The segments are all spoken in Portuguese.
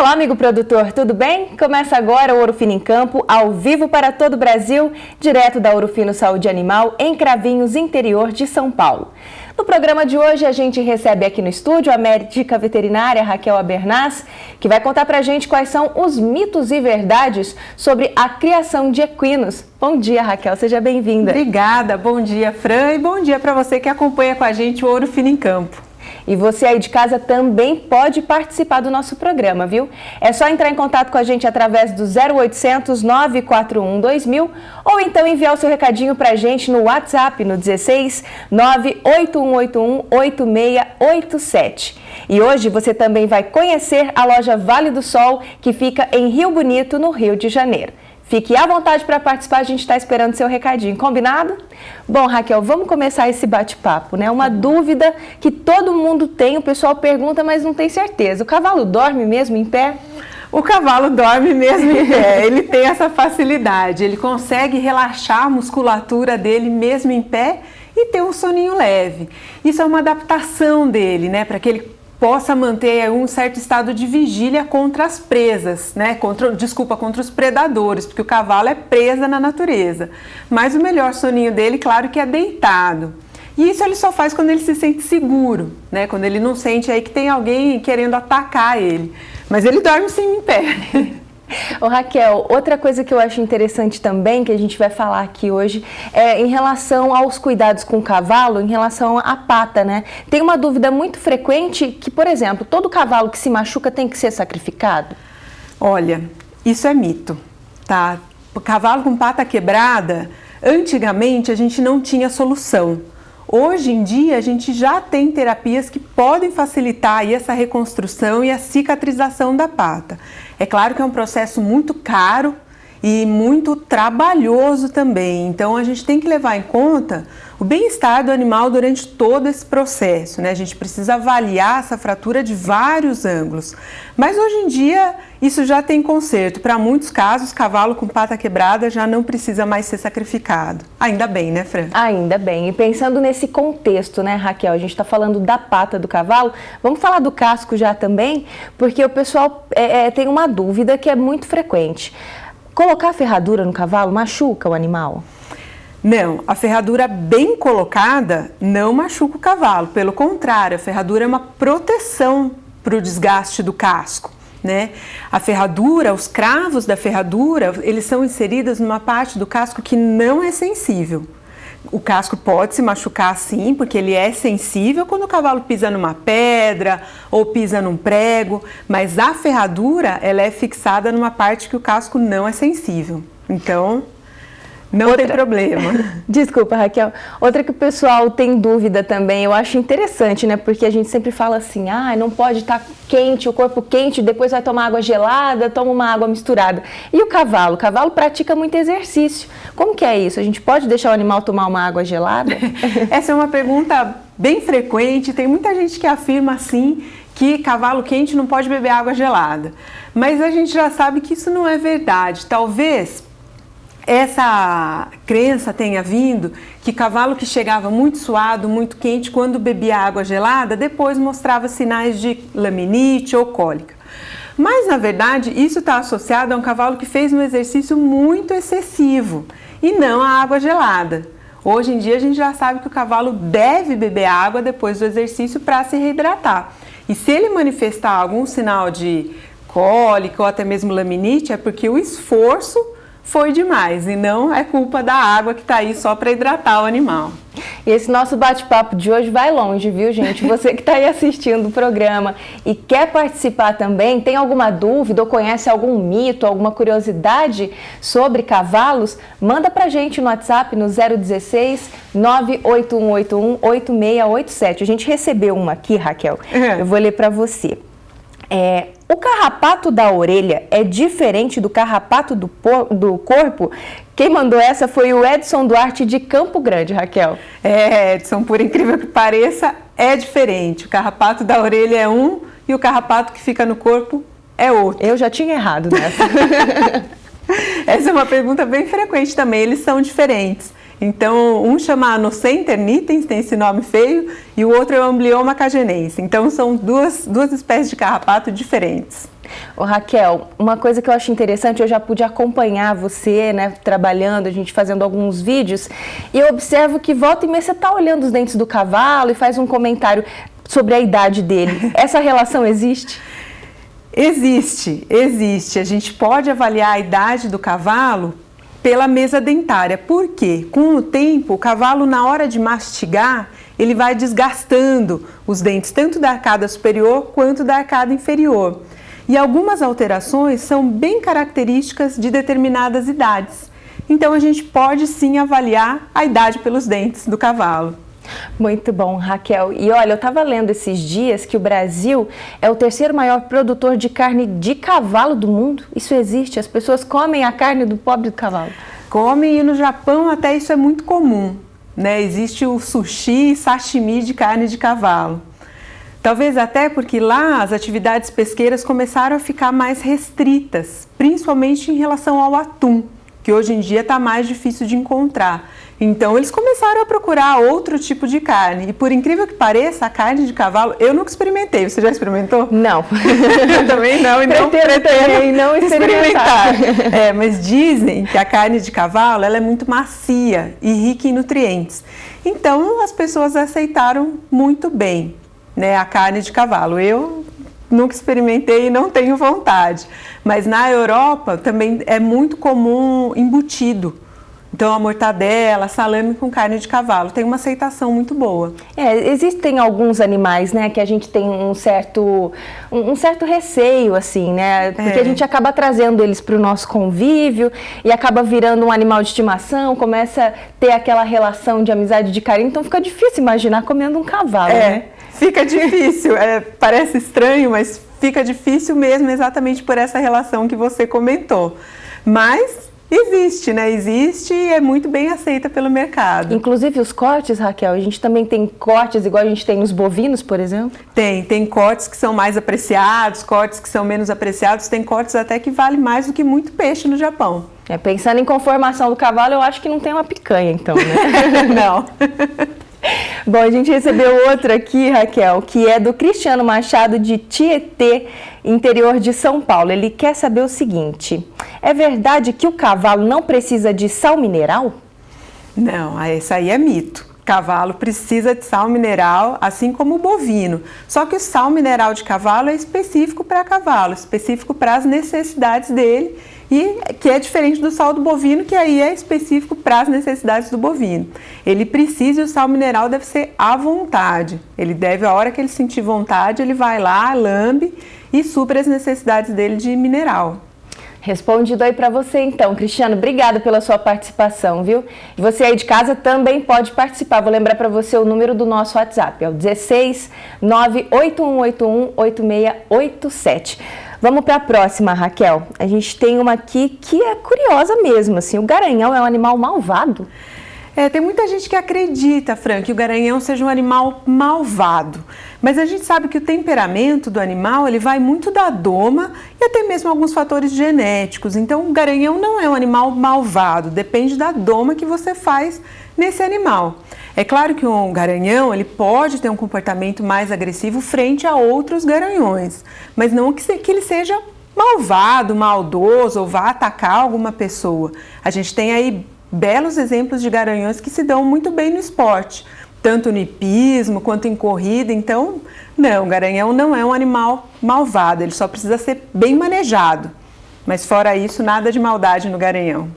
Olá, amigo produtor, tudo bem? Começa agora o Ouro Fino em Campo, ao vivo para todo o Brasil, direto da Ouro Fino Saúde Animal, em Cravinhos, interior de São Paulo. No programa de hoje, a gente recebe aqui no estúdio a médica veterinária Raquel Abernaz, que vai contar pra gente quais são os mitos e verdades sobre a criação de equinos. Bom dia, Raquel, seja bem-vinda. Obrigada, bom dia, Fran, e bom dia para você que acompanha com a gente o Ouro Fino em Campo. E você aí de casa também pode participar do nosso programa, viu? É só entrar em contato com a gente através do 0800 941 2000 ou então enviar o seu recadinho pra gente no WhatsApp no 16 98181 8687. E hoje você também vai conhecer a loja Vale do Sol, que fica em Rio Bonito, no Rio de Janeiro. Fique à vontade para participar, a gente está esperando seu recadinho, combinado? Bom, Raquel, vamos começar esse bate-papo, né? Uma dúvida que todo mundo tem, o pessoal pergunta, mas não tem certeza. O cavalo dorme mesmo em pé? O cavalo dorme mesmo em pé, ele tem essa facilidade, ele consegue relaxar a musculatura dele mesmo em pé e ter um soninho leve. Isso é uma adaptação dele, né? Para que ele possa manter um certo estado de vigília contra as presas, né? Contra os predadores, porque o cavalo é presa na natureza. Mas o melhor soninho dele, claro que é deitado. E isso ele só faz quando ele se sente seguro, né? Quando ele não sente aí que tem alguém querendo atacar ele. Mas ele dorme sim em pé. Ô Raquel, outra coisa que eu acho interessante também, que a gente vai falar aqui hoje, é em relação aos cuidados com o cavalo, em relação à pata, né? Tem uma dúvida muito frequente que, por exemplo, todo cavalo que se machuca tem que ser sacrificado? Olha, isso é mito, tá? O cavalo com pata quebrada, antigamente a gente não tinha solução. Hoje em dia a gente já tem terapias que podem facilitar aí essa reconstrução e a cicatrização da pata. É claro que é um processo muito caro e muito trabalhoso também, então a gente tem que levar em conta o bem-estar do animal durante todo esse processo, né? A gente precisa avaliar essa fratura de vários ângulos, mas hoje em dia isso já tem conserto. Para muitos casos, cavalo com pata quebrada já não precisa mais ser sacrificado. Ainda bem, né, Fran? Ainda bem. E pensando nesse contexto, né, Raquel, a gente está falando da pata do cavalo, vamos falar do casco já também, porque o pessoal tem uma dúvida que é muito frequente. Colocar ferradura no cavalo machuca o animal? Não, a ferradura bem colocada não machuca o cavalo. Pelo contrário, a ferradura é uma proteção para o desgaste do casco, né? A ferradura, os cravos da ferradura, eles são inseridos numa parte do casco que não é sensível. O casco pode se machucar sim, porque ele é sensível quando o cavalo pisa numa pedra ou pisa num prego, mas a ferradura, ela é fixada numa parte que o casco não é sensível. Então, não tem problema. Desculpa, Raquel. Outra que o pessoal tem dúvida também, eu acho interessante, né? Porque a gente sempre fala assim, não pode estar quente, o corpo quente, depois vai tomar água gelada, toma uma água misturada. E o cavalo? O cavalo pratica muito exercício. Como que é isso? A gente pode deixar o animal tomar uma água gelada? Essa é uma pergunta bem frequente, tem muita gente que afirma assim, que cavalo quente não pode beber água gelada. Mas a gente já sabe que isso não é verdade. Talvez essa crença tenha vindo que cavalo que chegava muito suado, muito quente, quando bebia água gelada, depois mostrava sinais de laminite ou cólica. Mas, na verdade, isso está associado a um cavalo que fez um exercício muito excessivo e não a água gelada. Hoje em dia, a gente já sabe que o cavalo deve beber água depois do exercício para se reidratar. E se ele manifestar algum sinal de cólica ou até mesmo laminite, é porque o esforço foi demais e não é culpa da água que está aí só para hidratar o animal. E esse nosso bate-papo de hoje vai longe, viu, gente? Você que está aí assistindo o programa e quer participar também, tem alguma dúvida ou conhece algum mito, alguma curiosidade sobre cavalos, manda pra gente no WhatsApp no 016 98181 8687. A gente recebeu uma aqui, Raquel, eu vou ler para você. O carrapato da orelha é diferente do carrapato do corpo? Quem mandou essa foi o Edson Duarte de Campo Grande, Raquel. Edson, por incrível que pareça, é diferente. O carrapato da orelha é um e o carrapato que fica no corpo é outro. Eu já tinha errado nessa. Essa é uma pergunta bem frequente também, eles são diferentes. Então, um chama Anocenter nitens, tem esse nome feio, e o outro é o Amblyoma cagenense. Então, são duas espécies de carrapato diferentes. Ô, Raquel, uma coisa que eu acho interessante, eu já pude acompanhar você, né, trabalhando, a gente fazendo alguns vídeos, e eu observo que volta e meia você está olhando os dentes do cavalo e faz um comentário sobre a idade dele. Essa relação existe? Existe. A gente pode avaliar a idade do cavalo pela mesa dentária. Por quê? Com o tempo, o cavalo, na hora de mastigar, ele vai desgastando os dentes, tanto da arcada superior quanto da arcada inferior. E algumas alterações são bem características de determinadas idades. Então, a gente pode sim avaliar a idade pelos dentes do cavalo. Muito bom, Raquel. E olha, eu estava lendo esses dias que o Brasil é o terceiro maior produtor de carne de cavalo do mundo. Isso existe? As pessoas comem a carne do pobre do cavalo? Comem, e no Japão até isso é muito comum, né? Existe o sushi e sashimi de carne de cavalo. Talvez até porque lá as atividades pesqueiras começaram a ficar mais restritas, principalmente em relação ao atum, que hoje em dia está mais difícil de encontrar. Então eles começaram a procurar outro tipo de carne. E por incrível que pareça, a carne de cavalo, eu nunca experimentei. Você já experimentou? Não. Eu também não, e não pretendo não experimentar. Mas dizem que a carne de cavalo ela é muito macia e rica em nutrientes. Então as pessoas aceitaram muito bem, né, a carne de cavalo. Eu nunca experimentei e não tenho vontade. Mas na Europa também é muito comum embutido. Então, a mortadela, salame com carne de cavalo, tem uma aceitação muito boa. Existem alguns animais, né, que a gente tem um certo receio, assim, né, porque a gente acaba trazendo eles para o nosso convívio e acaba virando um animal de estimação, começa a ter aquela relação de amizade, de carinho, então fica difícil imaginar comendo um cavalo, né? Fica difícil, parece estranho, mas fica difícil mesmo exatamente por essa relação que você comentou. Mas existe, né? Existe e é muito bem aceita pelo mercado. Inclusive os cortes, Raquel, a gente também tem cortes igual a gente tem nos bovinos, por exemplo? Tem cortes que são mais apreciados, cortes que são menos apreciados, tem cortes até que valem mais do que muito peixe no Japão. Pensando em conformação do cavalo, eu acho que não tem uma picanha, então, né? Não. Bom, a gente recebeu outra aqui, Raquel, que é do Cristiano Machado, de Tietê, interior de São Paulo. Ele quer saber o seguinte: é verdade que o cavalo não precisa de sal mineral? Não, esse aí é mito. Cavalo precisa de sal mineral, assim como o bovino. Só que o sal mineral de cavalo é específico para cavalo, específico para as necessidades dele, e que é diferente do sal do bovino, que aí é específico para as necessidades do bovino. Ele precisa, e o sal mineral deve ser à vontade. Ele deve, a hora que ele sentir vontade, ele vai lá, lambe e supre as necessidades dele de mineral. Respondido aí para você então, Cristiano, obrigada pela sua participação, viu? E você aí de casa também pode participar, vou lembrar para você o número do nosso WhatsApp, é o 16 98181 8687. Vamos para a próxima, Raquel. A gente tem uma aqui que é curiosa mesmo, assim, o garanhão é um animal malvado? Tem muita gente que acredita, Fran, que o garanhão seja um animal malvado. Mas a gente sabe que o temperamento do animal ele vai muito da doma e até mesmo alguns fatores genéticos. Então, o garanhão não é um animal malvado, depende da doma que você faz nesse animal. É claro que um garanhão ele pode ter um comportamento mais agressivo frente a outros garanhões, mas não que ele seja malvado, maldoso ou vá atacar alguma pessoa. A gente tem aí belos exemplos de garanhões que se dão muito bem no esporte, tanto no hipismo quanto em corrida. Então, não, o garanhão não é um animal malvado, ele só precisa ser bem manejado. Mas fora isso, nada de maldade no garanhão.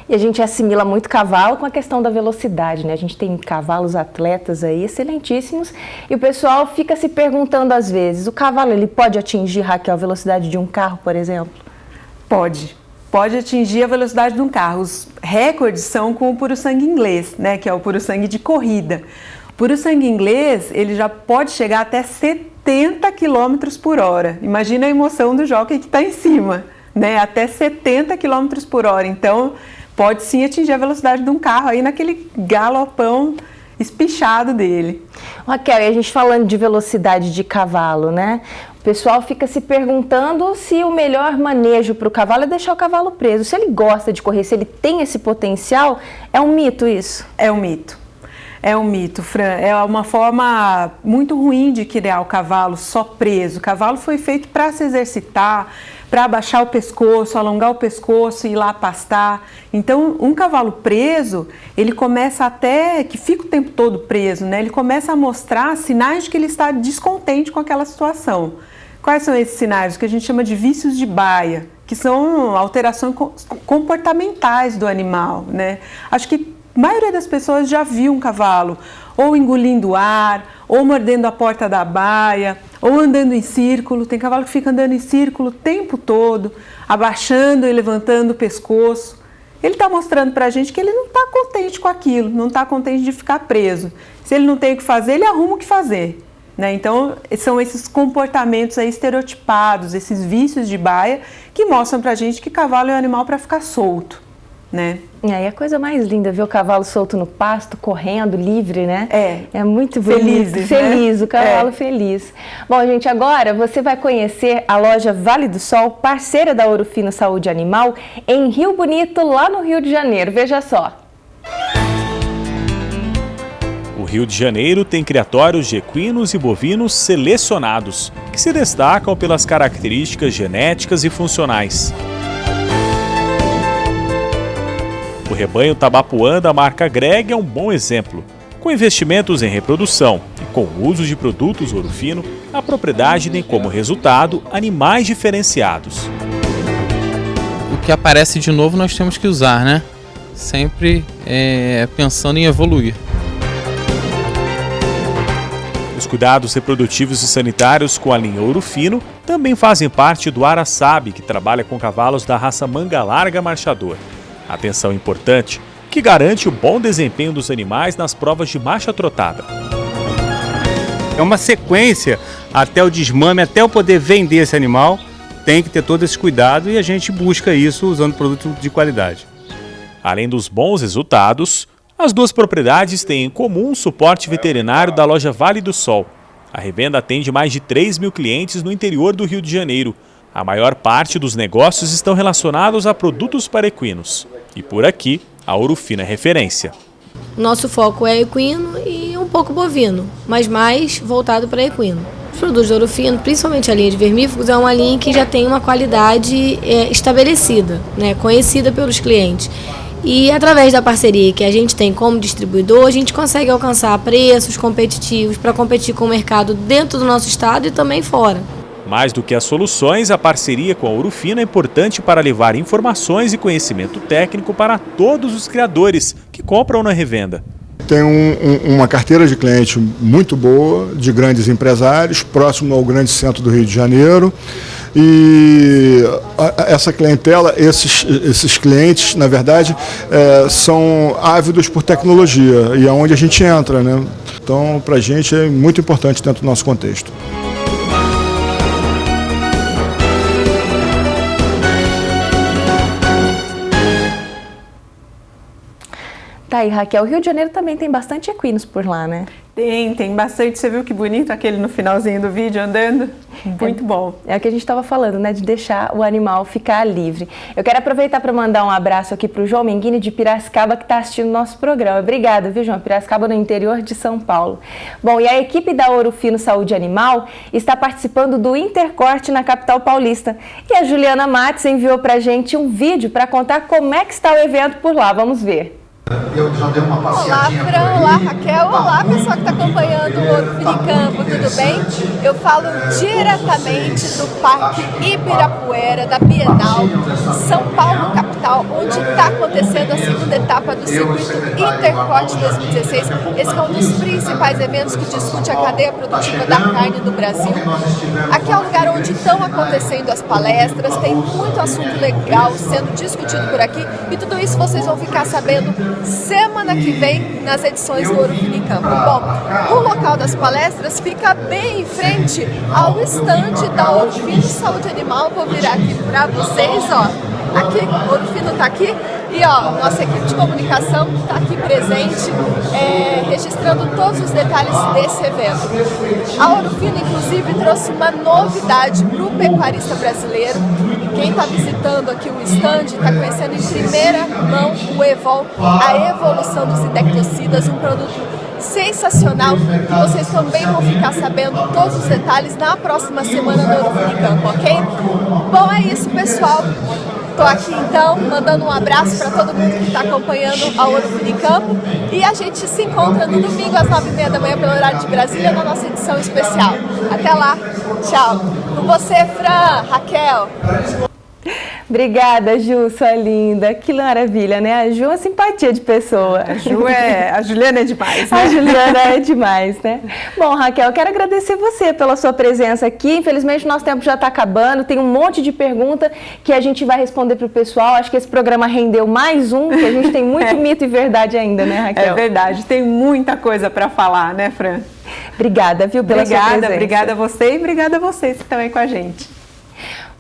E a gente assimila muito cavalo com a questão da velocidade, né? A gente tem cavalos atletas aí excelentíssimos e o pessoal fica se perguntando às vezes, o cavalo ele pode atingir, Raquel, a velocidade de um carro, por exemplo? Pode atingir a velocidade de um carro. Os recordes são com o puro-sangue inglês, né, que é o puro-sangue de corrida. O puro-sangue inglês, ele já pode chegar até 70 km por hora. Imagina a emoção do jockey que está em cima, né, até 70 km por hora. Então, pode sim atingir a velocidade de um carro aí naquele galopão espichado dele. Raquel, e a gente falando de velocidade de cavalo, né? O pessoal fica se perguntando se o melhor manejo para o cavalo é deixar o cavalo preso. Se ele gosta de correr, se ele tem esse potencial, é um mito isso? É um mito. É um mito, Fran. É uma forma muito ruim de criar o cavalo só preso. O cavalo foi feito para se exercitar, para abaixar o pescoço, alongar o pescoço e ir lá pastar. Então, um cavalo preso, ele começa até, que fica o tempo todo preso, né? Ele começa a mostrar sinais de que ele está descontente com aquela situação. Quais são esses sinais? O que a gente chama de vícios de baia, que são alterações comportamentais do animal, né? Acho que a maioria das pessoas já viu um cavalo ou engolindo ar, ou mordendo a porta da baia, ou andando em círculo. Tem cavalo que fica andando em círculo o tempo todo, abaixando e levantando o pescoço. Ele está mostrando para a gente que ele não está contente com aquilo, não está contente de ficar preso. Se ele não tem o que fazer, ele arruma o que fazer, né? Então, são esses comportamentos aí estereotipados, esses vícios de baia, que mostram para a gente que cavalo é um animal para ficar solto, né? E aí a coisa mais linda, ver o cavalo solto no pasto, correndo, livre, né? É muito bonito. Felizes, feliz, né? O cavalo feliz. Bom, gente, agora você vai conhecer a loja Vale do Sol, parceira da Ouro Fino Saúde Animal, em Rio Bonito, lá no Rio de Janeiro. Veja só. O Rio de Janeiro tem criatórios de equinos e bovinos selecionados, que se destacam pelas características genéticas e funcionais. O rebanho Tabapuã da marca Greg é um bom exemplo. Com investimentos em reprodução e com o uso de produtos Ouro Fino, a propriedade tem como resultado animais diferenciados. O que aparece de novo nós temos que usar, né? Sempre pensando em evoluir. Os cuidados reprodutivos e sanitários com a linha Ouro Fino também fazem parte do Araçabe, que trabalha com cavalos da raça Manga Larga Marchador. Atenção importante, que garante o bom desempenho dos animais nas provas de marcha trotada. É uma sequência até o desmame, até eu poder vender esse animal, tem que ter todo esse cuidado e a gente busca isso usando produtos de qualidade. Além dos bons resultados, as duas propriedades têm em comum o suporte veterinário da loja Vale do Sol. A revenda atende mais de 3 mil clientes no interior do Rio de Janeiro. A maior parte dos negócios estão relacionados a produtos para equinos. E por aqui, a Ouro Fino é referência. Nosso foco é equino e um pouco bovino, mas mais voltado para equino. Os produtos de Ouro Fino, principalmente a linha de vermífugos, é uma linha que já tem uma qualidade estabelecida, né, conhecida pelos clientes. E através da parceria que a gente tem como distribuidor, a gente consegue alcançar preços competitivos para competir com o mercado dentro do nosso estado e também fora. Mais do que as soluções, a parceria com a Ouro Fino é importante para levar informações e conhecimento técnico para todos os criadores que compram na revenda. Tem uma carteira de cliente muito boa, de grandes empresários, próximo ao grande centro do Rio de Janeiro. E essa clientela, esses clientes, na verdade, são ávidos por tecnologia e é onde a gente entra, né? Então, para a gente é muito importante dentro do nosso contexto. Tá aí, Raquel, o Rio de Janeiro também tem bastante equinos por lá, né? Tem bastante. Você viu que bonito aquele no finalzinho do vídeo andando? Muito bom. É o que a gente estava falando, né? De deixar o animal ficar livre. Eu quero aproveitar para mandar um abraço aqui para o João Menguini de Piracicaba, que está assistindo o nosso programa. Obrigada, viu, João? Piracicaba, no interior de São Paulo. Bom, e a equipe da Ouro Fino Saúde Animal está participando do Intercorte na capital paulista. E a Juliana Matos enviou para a gente um vídeo para contar como é que está o evento por lá. Vamos ver. Eu já dei uma passeadinha. Olá, Fran, olá, Raquel, olá, pessoal que está acompanhando o Ouro Fino em Campo, tudo bem? Eu falo diretamente do Parque Ibirapuera, da Bienal, São Paulo, capital, onde está acontecendo a segunda etapa do circuito Intercorte 2016. Esse é um dos principais eventos que discute a cadeia produtiva da carne no Brasil. Aqui é o lugar onde estão acontecendo as palestras, tem muito assunto legal sendo discutido por aqui e tudo isso vocês vão ficar sabendo semana que vem nas edições do Ouro Fino em Campo. Bom, o local das palestras fica bem em frente ao estande da Ouro Fino Saúde Animal. Vou virar aqui para vocês, ó. Aqui, o Ouro Fino está aqui e ó, nossa equipe de comunicação está aqui presente, registrando todos os detalhes desse evento. A Ouro Fino, inclusive, trouxe uma novidade para o pecuarista brasileiro. Quem está visitando aqui o stand está conhecendo em primeira mão o Evol, a evolução dos indectocidas, um produto sensacional que vocês também vão ficar sabendo todos os detalhes na próxima semana no Ouro Funicampo, ok? Bom, é isso, pessoal. Estou aqui então, mandando um abraço para todo mundo que está acompanhando a Ouro Funicampo e a gente se encontra no domingo às 9h30 da manhã pelo horário de Brasília na nossa edição especial. Até lá, tchau. Com você, Fran, Raquel. Obrigada, Ju, sua linda. Que maravilha, né? A Ju é uma simpatia de pessoa. A Juliana é demais, né? A Juliana é demais, né? Bom, Raquel, quero agradecer você pela sua presença aqui. Infelizmente, o nosso tempo já está acabando. Tem um monte de pergunta que a gente vai responder para o pessoal. Acho que esse programa rendeu mais um, que a gente tem muito mito e verdade ainda, né, Raquel? É verdade. Tem muita coisa para falar, né, Fran? Obrigada, viu, pela sua presença. Obrigada a você e obrigada a vocês que estão aí com a gente.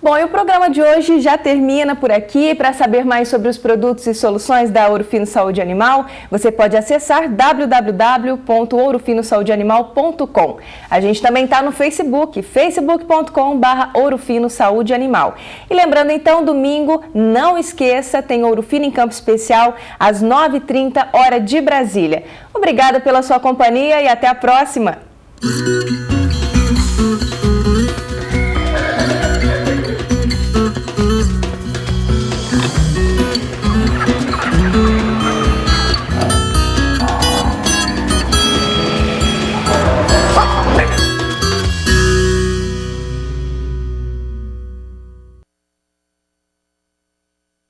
Bom, e o programa de hoje já termina por aqui. Para saber mais sobre os produtos e soluções da Ouro Fino Saúde Animal, você pode acessar www.ourofinosaudeanimal.com. A gente também está no Facebook, facebook.com/Ouro Fino Saúde Animal. E lembrando então, domingo, não esqueça, tem Ouro Fino em Campo Especial às 9h30, hora de Brasília. Obrigada pela sua companhia e até a próxima!